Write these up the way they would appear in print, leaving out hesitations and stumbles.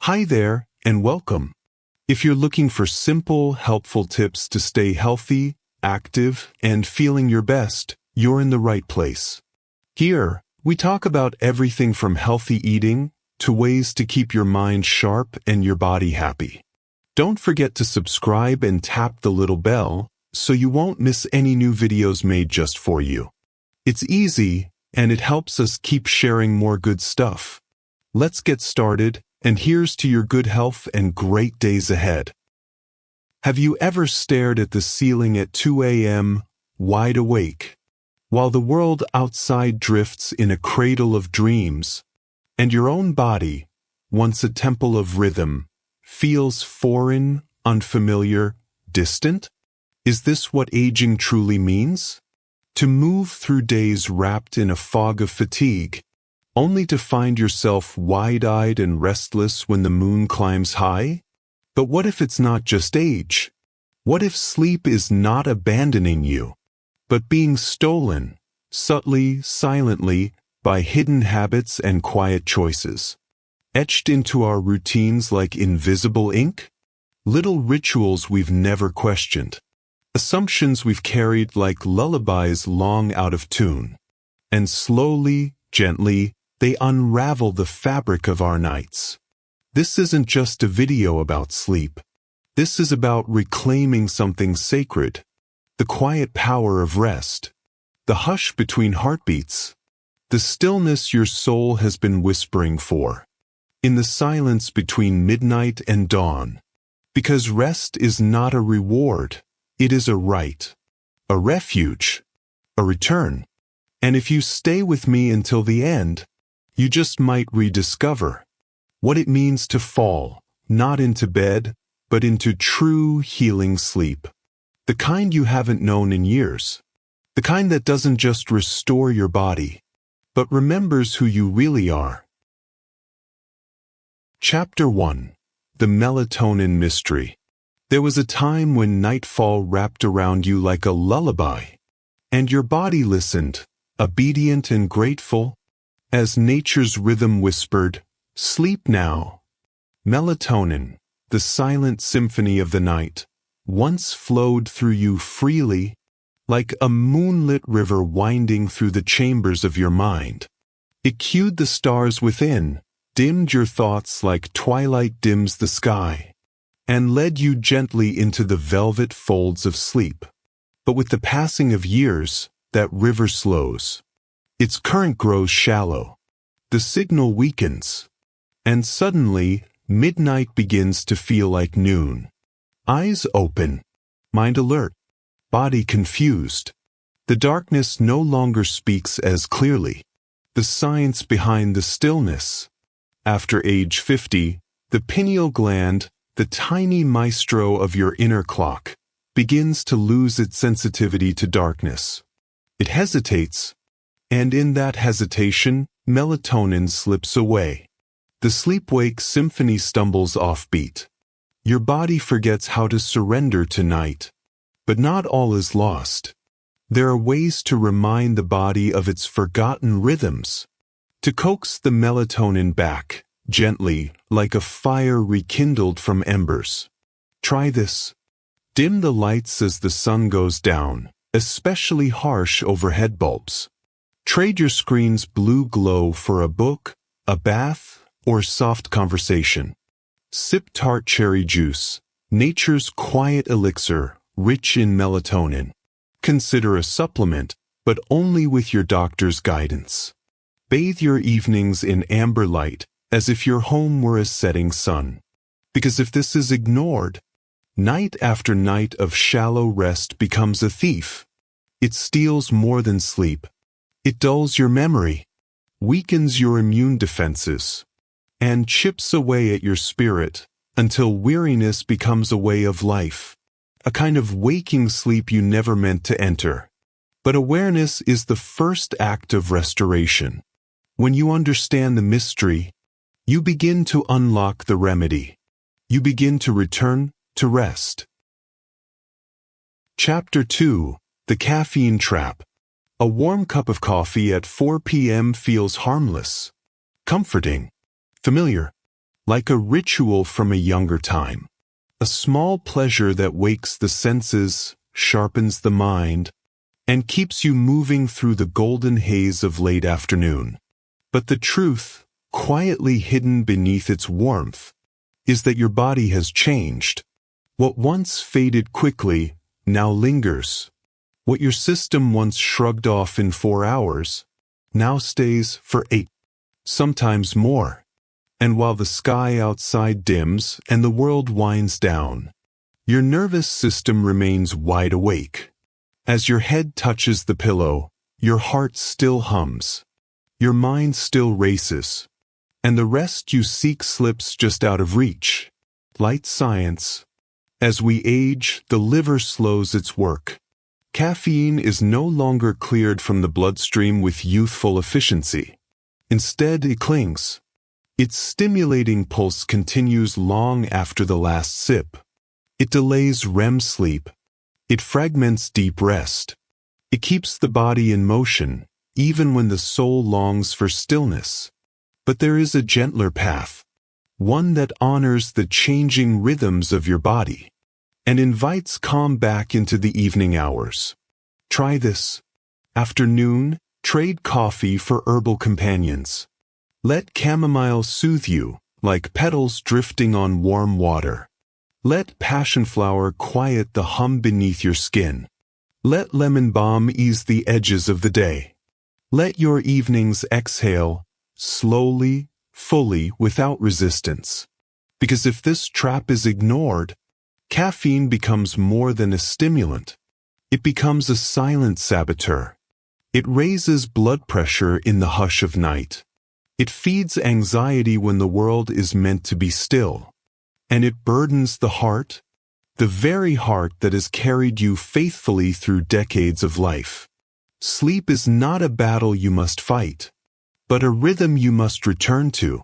Hi there, and welcome. If you're looking for simple, helpful tips to stay healthy, active, and feeling your best, you're in the right place. Here, we talk about everything from healthy eating to ways to keep your mind sharp and your body happy. Don't forget to subscribe and tap the little bell so you won't miss any new videos made just for you. It's easy, and it helps us keep sharing more good stuff. Let's get started, and here's to your good health and great days ahead. Have you ever stared at the ceiling at 2 a.m., wide awake, while the world outside drifts in a cradle of dreams, and your own body, once a temple of rhythm, feels foreign, unfamiliar, distant? Is this what aging truly means? To move through days wrapped in a fog of fatigue, only to find yourself wide-eyed and restless when the moon climbs high? But what if it's not just age? What if sleep is not abandoning you, but being stolen, subtly, silently, by hidden habits and quiet choices? Etched into our routines like invisible ink? Little rituals we've never questioned. Assumptions we've carried like lullabies long out of tune. And slowly, gently, they unravel the fabric of our nights. This isn't just a video about sleep. This is about reclaiming something sacred, the quiet power of rest, the hush between heartbeats, the stillness your soul has been whispering for, in the silence between midnight and dawn. Because rest is not a reward, it is a right, a refuge, a return. And if you stay with me until the end, you just might rediscover what it means to fall, not into bed, but into true healing sleep. The kind you haven't known in years. The kind that doesn't just restore your body, but remembers who you really are. Chapter 1. The Melatonin Mystery. There was a time when nightfall wrapped around you like a lullaby, and your body listened, obedient and grateful, as nature's rhythm whispered, "Sleep now." Melatonin, the silent symphony of the night, once flowed through you freely, like a moonlit river winding through the chambers of your mind. It cued the stars within, dimmed your thoughts like twilight dims the sky, and led you gently into the velvet folds of sleep. But with the passing of years, that river slows. Its current grows shallow. The signal weakens. And suddenly, midnight begins to feel like noon. Eyes open, mind alert, body confused. The darkness no longer speaks as clearly. The science behind the stillness. After age 50, the pineal gland, the tiny maestro of your inner clock, begins to lose its sensitivity to darkness. It hesitates, and in that hesitation, melatonin slips away. The sleep-wake symphony stumbles offbeat. Your body forgets how to surrender to night. But not all is lost. There are ways to remind the body of its forgotten rhythms, to coax the melatonin back, gently, like a fire rekindled from embers. Try this. Dim the lights as the sun goes down, especially harsh overhead bulbs. Trade your screen's blue glow for a book, a bath, or soft conversation. Sip tart cherry juice, nature's quiet elixir, rich in melatonin. Consider a supplement, but only with your doctor's guidance. Bathe your evenings in amber light, as if your home were a setting sun. Because if this is ignored, night after night of shallow rest becomes a thief. It steals more than sleep. It dulls your memory, weakens your immune defenses, and chips away at your spirit until weariness becomes a way of life, a kind of waking sleep you never meant to enter. But awareness is the first act of restoration. When you understand the mystery, you begin to unlock the remedy. You begin to return to rest. Chapter 2. The Caffeine Trap. A warm cup of coffee at 4 p.m. feels harmless, comforting, familiar. like a ritual from a younger time. A small pleasure that wakes the senses, sharpens the mind, and keeps you moving through the golden haze of late afternoon. But the truth, quietly hidden beneath its warmth, is that your body has changed. What once faded quickly now lingers. What your system once shrugged off in 4 hours now stays for 8, sometimes more. And while the sky outside dims and the world winds down, your nervous system remains wide awake. As your head touches the pillow, your heart still hums, your mind still races, and the rest you seek slips just out of reach. Light science. As we age, the liver slows its work. Caffeine is no longer cleared from the bloodstream with youthful efficiency. Instead, it clings. Its stimulating pulse continues long after the last sip. It delays REM sleep. It fragments deep rest. It keeps the body in motion, even when the soul longs for stillness. But there is a gentler path, one that honors the changing rhythms of your body, and invites calm back into the evening hours. Try this. Afternoon, trade coffee for herbal companions. Let chamomile soothe you, like petals drifting on warm water. Let passionflower quiet the hum beneath your skin. Let lemon balm ease the edges of the day. Let your evenings exhale, slowly, fully, without resistance. Because if this trap is ignored, caffeine becomes more than a stimulant. It becomes a silent saboteur. It raises blood pressure in the hush of night. It feeds anxiety when the world is meant to be still. And it burdens the heart, the very heart that has carried you faithfully through decades of life. Sleep is not a battle you must fight, but a rhythm you must return to.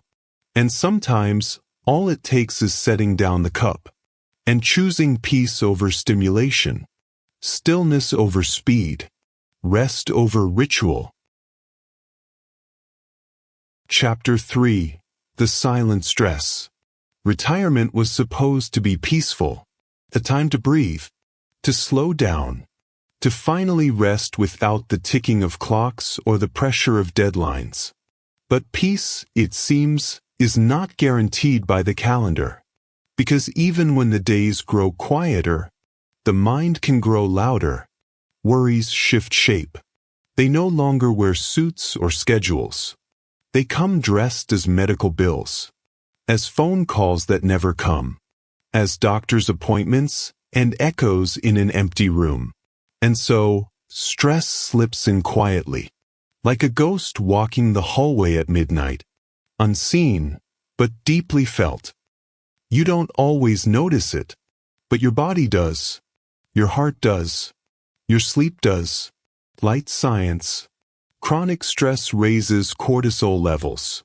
And sometimes, all it takes is setting down the cup and choosing peace over stimulation, stillness over speed, rest over ritual. Chapter 3. The Silent Stress. Retirement was supposed to be peaceful, a time to breathe, to slow down, to finally rest without the ticking of clocks or the pressure of deadlines. But peace, it seems, is not guaranteed by the calendar, because even when the days grow quieter, the mind can grow louder. Worries shift shape. They no longer wear suits or schedules. They come dressed as medical bills, as phone calls that never come, as doctor's appointments and echoes in an empty room. And so, stress slips in quietly, like a ghost walking the hallway at midnight, unseen, but deeply felt. You don't always notice it, but your body does, your heart does, your sleep does. Light science. Chronic stress raises cortisol levels.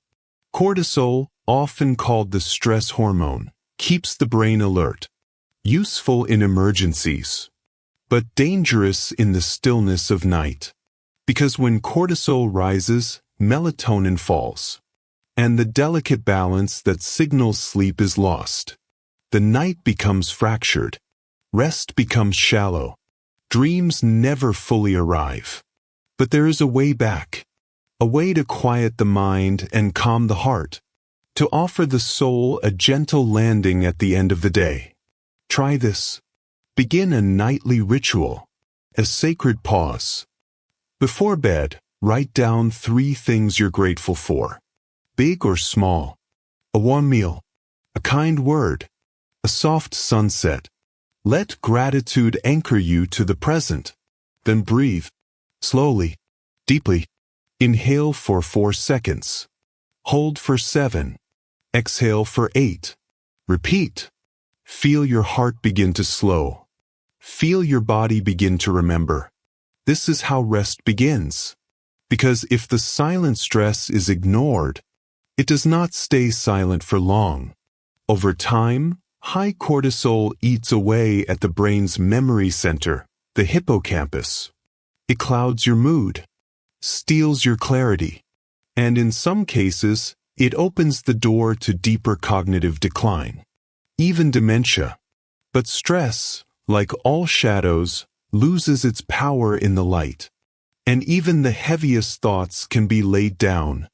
Cortisol, often called the stress hormone, keeps the brain alert, useful in emergencies, but dangerous in the stillness of night. Because when cortisol rises, melatonin falls, and the delicate balance that signals sleep is lost. The night becomes fractured. Rest becomes shallow. Dreams never fully arrive. But there is a way back, a way to quiet the mind and calm the heart, to offer the soul a gentle landing at the end of the day. Try this. Begin a nightly ritual, a sacred pause. Before bed, write down 3 things you're grateful for, big or small. A warm meal, a kind word, a soft sunset. Let gratitude anchor you to the present. Then breathe. Slowly, deeply. Inhale for 4 seconds. Hold for 7. Exhale for 8. Repeat. Feel your heart begin to slow. Feel your body begin to remember. This is how rest begins. Because if the silent stress is ignored, it does not stay silent for long. Over time, high cortisol eats away at the brain's memory center, the hippocampus. It clouds your mood, steals your clarity, and in some cases, It opens the door to deeper cognitive decline, even dementia. But stress, like all shadows, loses its power in the light. And even the heaviest thoughts can be laid down,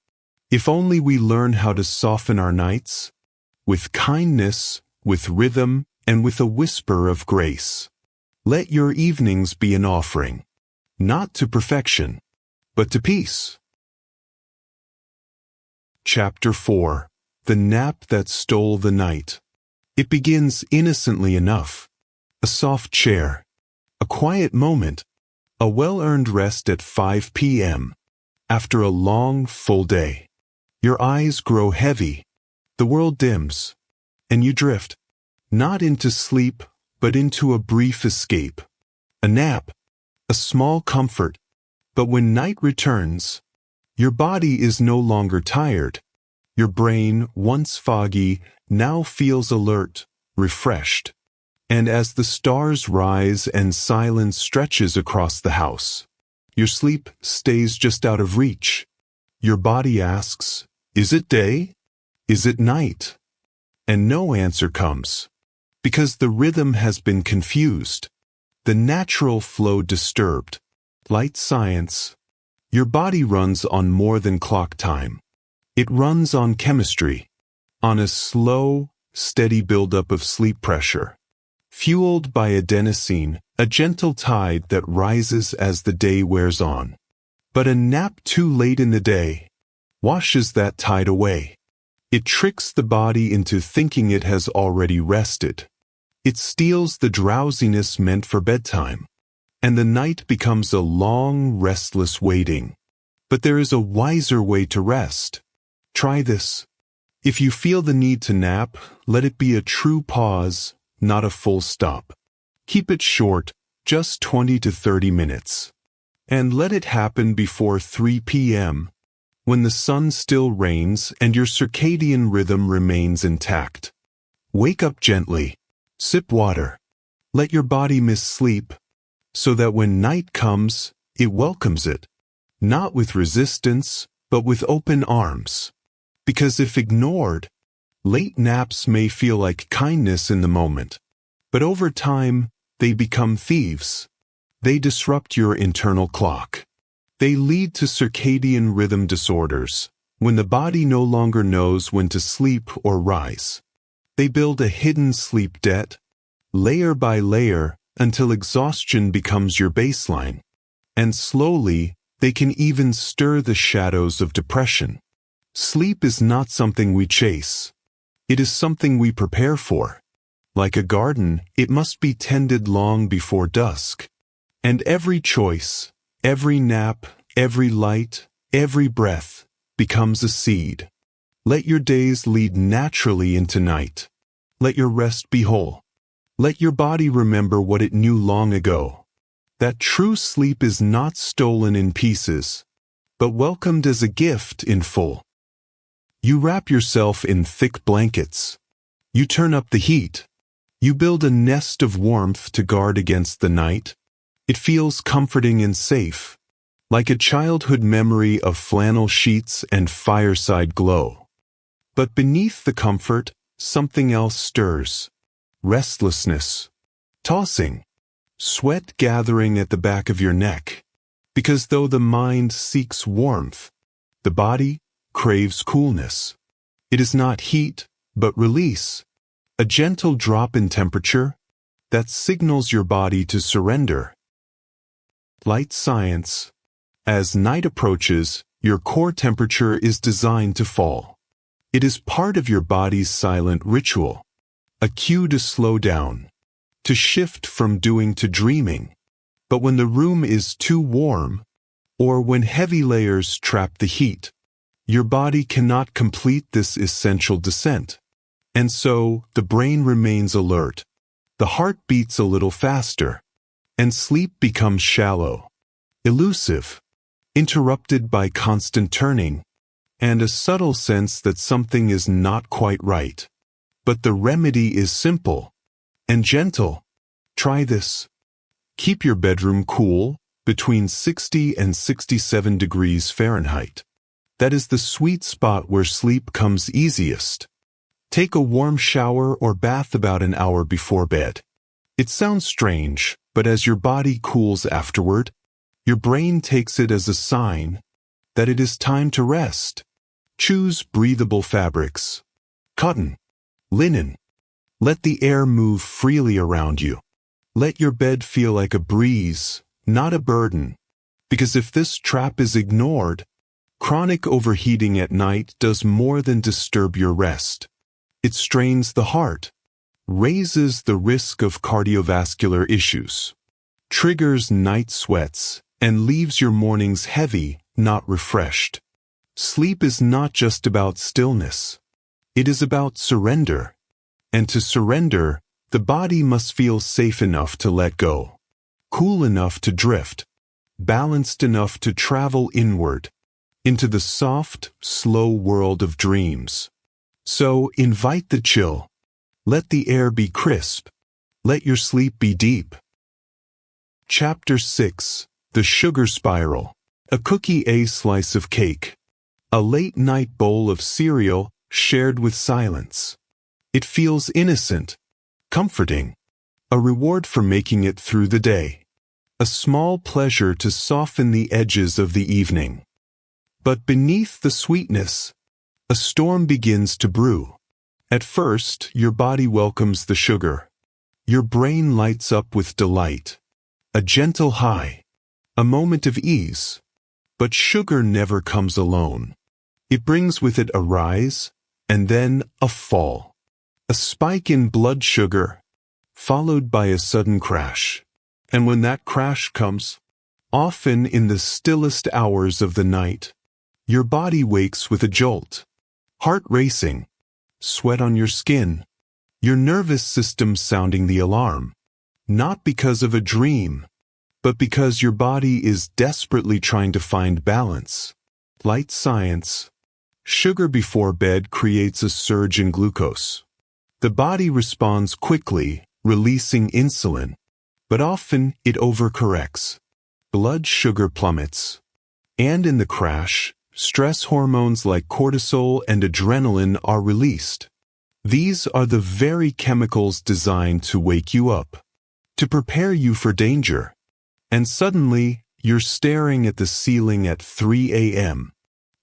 if only we learn how to soften our nights, with kindness, with rhythm, and with a whisper of grace. Let your evenings be an offering, not to perfection, but to peace. Chapter 4. The Nap That Stole the Night. It begins innocently enough. A soft chair, a quiet moment, a well-earned rest at 5 p.m. After a long, full day. Your eyes grow heavy, the world dims, and you drift, not into sleep, but into a brief escape. A nap, a small comfort, but when night returns, your body is no longer tired. Your brain, once foggy, now feels alert, refreshed. And as the stars rise and silence stretches across the house, your sleep stays just out of reach. Your body asks, is it day? Is it night? And no answer comes, because the rhythm has been confused, the natural flow disturbed. Light science. Your body runs on more than clock time. It runs on chemistry, on a slow, steady buildup of sleep pressure, fueled by adenosine, a gentle tide that rises as the day wears on. But a nap too late in the day washes that tide away. It tricks the body into thinking it has already rested. It steals the drowsiness meant for bedtime, and the night becomes a long, restless waiting. But there is a wiser way to rest. Try this. If you feel the need to nap, let it be a true pause, not a full stop. Keep it short, just 20 to 30 minutes. And let it happen before 3 p.m., when the sun still reigns and your circadian rhythm remains intact. Wake up gently. Sip water. Let your body miss sleep, so that when night comes, it welcomes it, not with resistance, but with open arms. Because if ignored, late naps may feel like kindness in the moment, but over time, they become thieves. They disrupt your internal clock. They lead to circadian rhythm disorders, when the body no longer knows when to sleep or rise. They build a hidden sleep debt, layer by layer, until exhaustion becomes your baseline. And slowly, they can even stir the shadows of depression. Sleep is not something we chase. It is something we prepare for. Like a garden, it must be tended long before dusk. And every choice, every nap, every light, every breath, becomes a seed. Let your days lead naturally into night. Let your rest be whole. Let your body remember what it knew long ago. That true sleep is not stolen in pieces, but welcomed as a gift in full. You wrap yourself in thick blankets. You turn up the heat. You build a nest of warmth to guard against the night. It feels comforting and safe, like a childhood memory of flannel sheets and fireside glow. But beneath the comfort, something else stirs. Restlessness, tossing, sweat gathering at the back of your neck. Because though the mind seeks warmth, the body craves coolness. It is not heat, but release. A gentle drop in temperature that signals your body to surrender. Light science. As night approaches, your core temperature is designed to fall. It is part of your body's silent ritual, a cue to slow down, to shift from doing to dreaming. But when the room is too warm, or when heavy layers trap the heat, your body cannot complete this essential descent. And so, the brain remains alert. The heart beats a little faster, and sleep becomes shallow, elusive, interrupted by constant turning, and a subtle sense that something is not quite right. But the remedy is simple and gentle. Try this. Keep your bedroom cool, between 60 and 67 degrees Fahrenheit. That is the sweet spot where sleep comes easiest. Take a warm shower or bath about an hour before bed. It sounds strange, but as your body cools afterward, your brain takes it as a sign that it is time to rest. Choose breathable fabrics. Cotton, linen. Let the air move freely around you. Let your bed feel like a breeze, not a burden. Because if this trap is ignored, chronic overheating at night does more than disturb your rest. It strains the heart, raises the risk of cardiovascular issues, triggers night sweats, and leaves your mornings heavy, not refreshed. Sleep is not just about stillness. It is about surrender. And to surrender, the body must feel safe enough to let go, cool enough to drift, balanced enough to travel inward, into the soft, slow world of dreams. So invite the chill. Let the air be crisp. Let your sleep be deep. Chapter 6. The Sugar Spiral. A cookie, a slice of cake. A late-night bowl of cereal shared with silence. It feels innocent, comforting, a reward for making it through the day, a small pleasure to soften the edges of the evening. But beneath the sweetness, a storm begins to brew. At first, your body welcomes the sugar. Your brain lights up with delight, a gentle high, a moment of ease. But sugar never comes alone. It brings with it a rise, and then a fall. A spike in blood sugar, followed by a sudden crash. And when that crash comes, often in the stillest hours of the night, your body wakes with a jolt. Heart racing, sweat on your skin, your nervous system sounding the alarm. Not because of a dream, but because your body is desperately trying to find balance. Light science. Sugar before bed creates a surge in glucose. The body responds quickly, releasing insulin, but often it overcorrects. Blood sugar plummets. And in the crash, stress hormones like cortisol and adrenaline are released. These are the very chemicals designed to wake you up, to prepare you for danger. And suddenly, you're staring at the ceiling at 3 a.m.,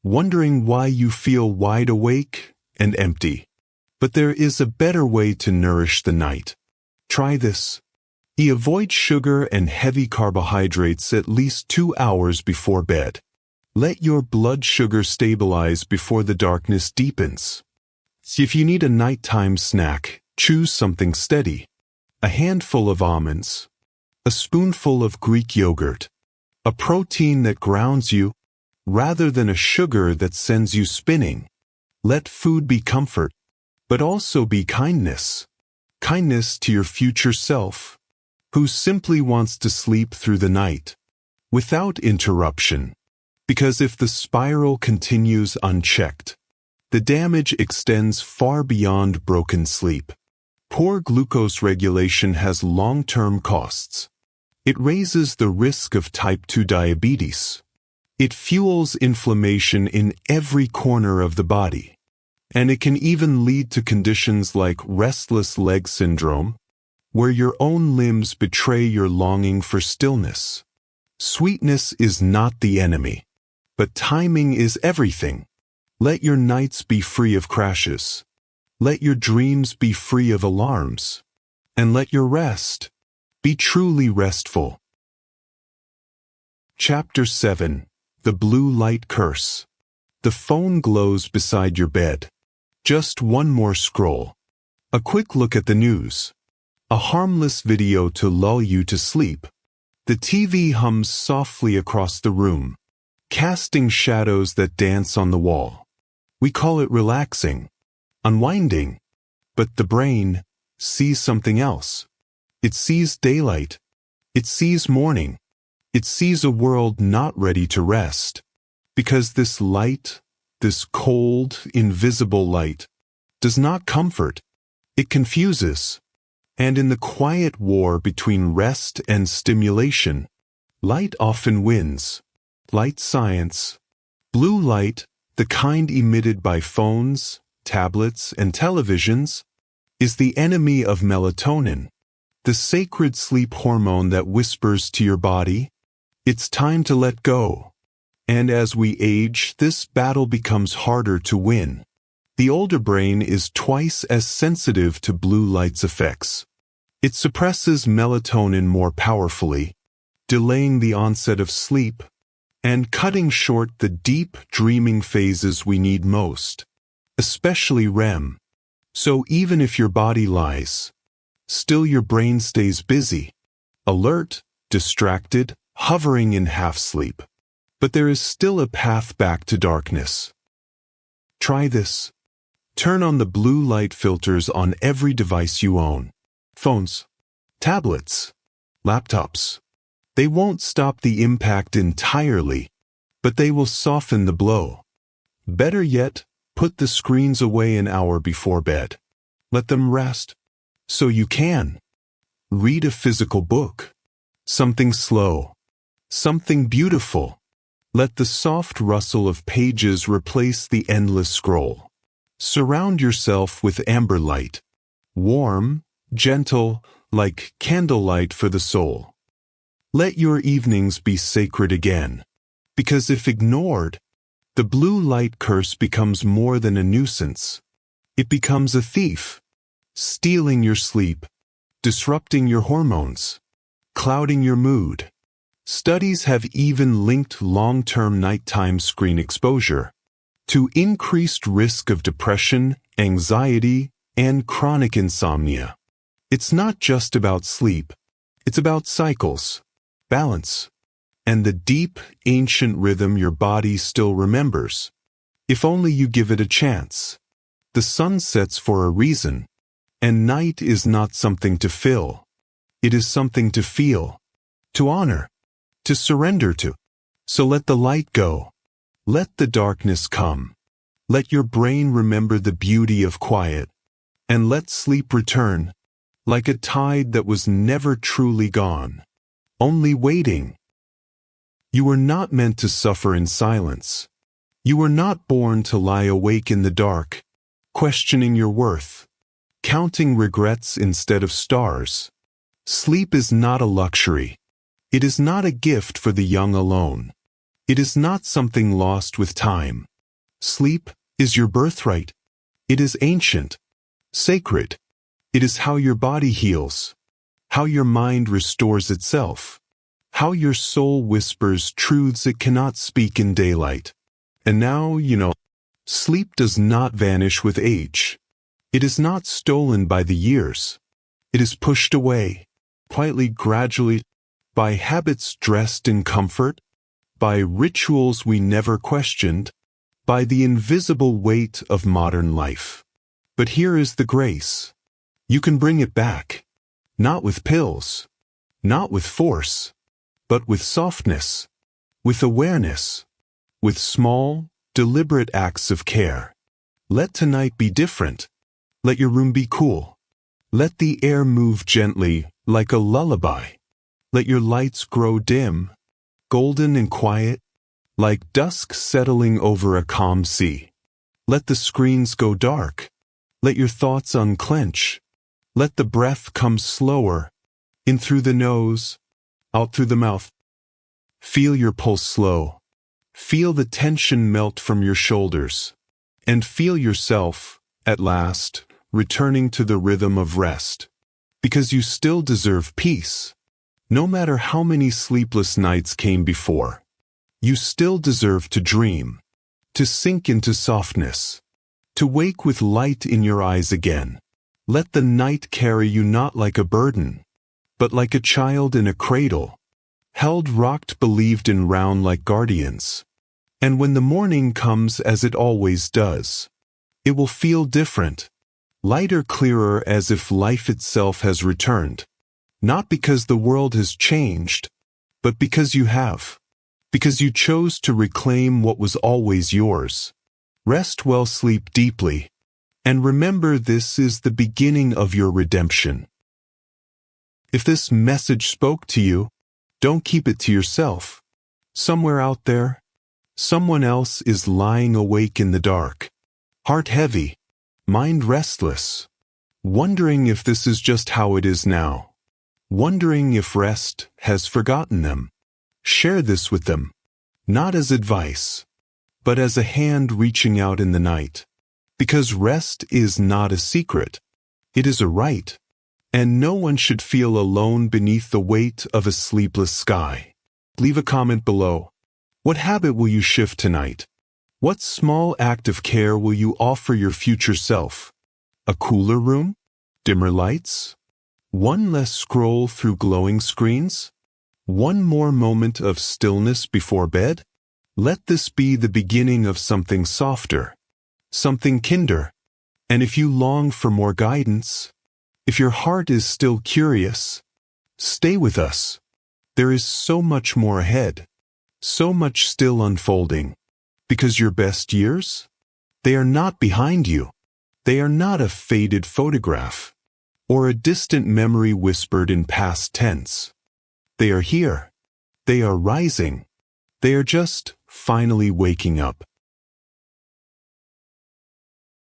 wondering why you feel wide awake and empty. But there is a better way to nourish the night. Try this. Avoid sugar and heavy carbohydrates at least 2 hours before bed. Let your blood sugar stabilize before the darkness deepens. If you need a nighttime snack, choose something steady. A handful of almonds. A spoonful of Greek yogurt. A protein that grounds you, rather than a sugar that sends you spinning. Let food be comfort, but also be kindness. Kindness to your future self, who simply wants to sleep through the night, without interruption. Because if the spiral continues unchecked, the damage extends far beyond broken sleep. Poor glucose regulation has long-term costs. It raises the risk of type 2 diabetes. It fuels inflammation in every corner of the body. And it can even lead to conditions like restless leg syndrome, where your own limbs betray your longing for stillness. Sweetness is not the enemy, but timing is everything. Let your nights be free of crashes. Let your dreams be free of alarms. And let your rest be truly restful. Chapter 7. The Blue Light Curse. The phone glows beside your bed. Just one more scroll. A quick look at the news. A harmless video to lull you to sleep. The TV hums softly across the room, casting shadows that dance on the wall. We call it relaxing, unwinding, but the brain sees something else. It sees daylight. It sees morning. It sees a world not ready to rest. Because this light, this cold, invisible light, does not comfort. It confuses. And in the quiet war between rest and stimulation, light often wins. Light science. Blue light, the kind emitted by phones, tablets, and televisions, is the enemy of melatonin, the sacred sleep hormone that whispers to your body, "It's time to let go." And as we age, this battle becomes harder to win. The older brain is twice as sensitive to blue light's effects. It suppresses melatonin more powerfully, delaying the onset of sleep and cutting short the deep dreaming phases we need most, especially REM. So even if your body lies, still your brain stays busy, alert, distracted, hovering in half-sleep. But there is still a path back to darkness. Try this. Turn on the blue light filters on every device you own. Phones, tablets, laptops. They won't stop the impact entirely, but they will soften the blow. Better yet, put the screens away an hour before bed. Let them rest. So you can read a physical book. Something slow. Something beautiful. Let the soft rustle of pages replace the endless scroll. Surround yourself with amber light. Warm, gentle, like candlelight for the soul. Let your evenings be sacred again. Because if ignored, the blue light curse becomes more than a nuisance. It becomes a thief, stealing your sleep, disrupting your hormones, clouding your mood. Studies have even linked long-term nighttime screen exposure to increased risk of depression, anxiety, and chronic insomnia. It's not just about sleep. It's about cycles, balance, and the deep, ancient rhythm your body still remembers. If only you give it a chance. The sun sets for a reason, and night is not something to fill. It is something to feel, to honor, to surrender to. So let the light go. Let the darkness come. Let your brain remember the beauty of quiet, and let sleep return, like a tide that was never truly gone, only waiting. You were not meant to suffer in silence. You were not born to lie awake in the dark, questioning your worth, counting regrets instead of stars. Sleep is not a luxury. It is not a gift for the young alone. It is not something lost with time. Sleep is your birthright. It is ancient, sacred. It is how your body heals, how your mind restores itself, how your soul whispers truths it cannot speak in daylight. And now, sleep does not vanish with age. It is not stolen by the years. It is pushed away, quietly, gradually, by habits dressed in comfort, by rituals we never questioned, by the invisible weight of modern life. But here is the grace. You can bring it back, not with pills, not with force, but with softness, with awareness, with small, deliberate acts of care. Let tonight be different. Let your room be cool. Let the air move gently, like a lullaby. Let your lights grow dim, golden and quiet, like dusk settling over a calm sea. Let the screens go dark. Let your thoughts unclench. Let the breath come slower, in through the nose, out through the mouth. Feel your pulse slow. Feel the tension melt from your shoulders. And feel yourself, at last, returning to the rhythm of rest. Because you still deserve peace. No matter how many sleepless nights came before, you still deserve to dream, to sink into softness, to wake with light in your eyes again. Let the night carry you not like a burden, but like a child in a cradle, held, rocked, believed in, round like guardians. And when the morning comes, as it always does, it will feel different, lighter, clearer, as if life itself has returned. Not because the world has changed, but because you have. Because you chose to reclaim what was always yours. Rest well, sleep deeply, and remember this is the beginning of your redemption. If this message spoke to you, don't keep it to yourself. Somewhere out there, Someone else is lying awake in the dark, heart heavy, mind restless, wondering if this is just how it is now, wondering if rest has forgotten them. Share this with them, not as advice, but as a hand reaching out in the night. Because rest is not a secret, it is a right, and no one should feel alone beneath the weight of a sleepless sky. Leave a comment below. What habit will you shift tonight? What small act of care will you offer your future self? A cooler room? Dimmer lights? One less scroll through glowing screens? One more moment of stillness before bed? Let this be the beginning of something softer, something kinder. And if you long for more guidance, if your heart is still curious, stay with us. There is so much more ahead, so much still unfolding, because your best years, they are not behind you. They are not a faded photograph, or a distant memory whispered in past tense. They are here. They are rising. They are just finally waking up.